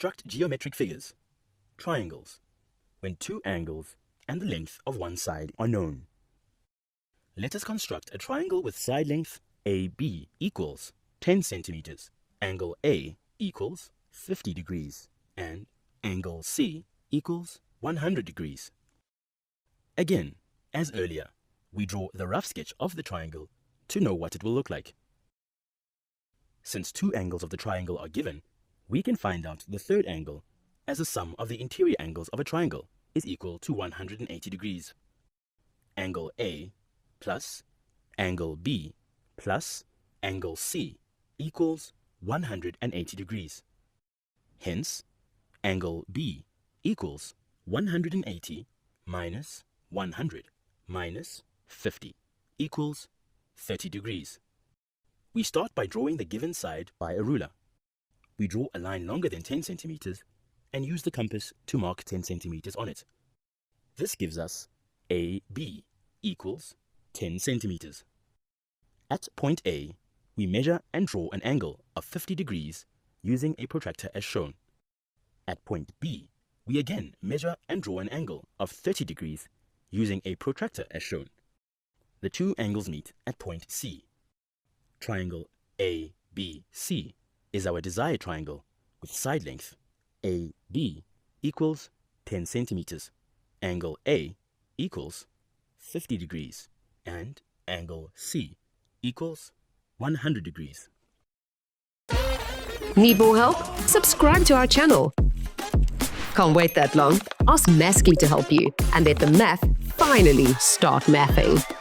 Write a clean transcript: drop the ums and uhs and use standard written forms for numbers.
Construct geometric figures. Triangles. When two angles and the length of one side are known. Let us construct a triangle with side length AB equals 10 centimeters, angle A equals 50 degrees, and angle C equals 100 degrees. Again, as earlier, we draw the rough sketch of the triangle to know what it will look like. Since two angles of the triangle are given, we can find out the third angle as the sum of the interior angles of a triangle is equal to 180 degrees. Angle A plus angle B plus angle C equals 180 degrees. Hence, angle B equals 180 minus 100 minus 50 equals 30 degrees. We start by drawing the given side by a ruler. We draw a line longer than 10 centimeters and use the compass to mark 10 centimeters on it. This gives us AB equals 10 centimeters. At point A, we measure and draw an angle of 50 degrees using a protractor as shown. At point B, we again measure and draw an angle of 30 degrees using a protractor as shown. The two angles meet at point C. Triangle ABC is our desired triangle with side length AB equals 10 centimeters, angle A equals 50 degrees, and angle C equals 100 degrees. Need more help? Subscribe to our channel. Can't wait that long? Ask Masky to help you and let the math finally start mathing.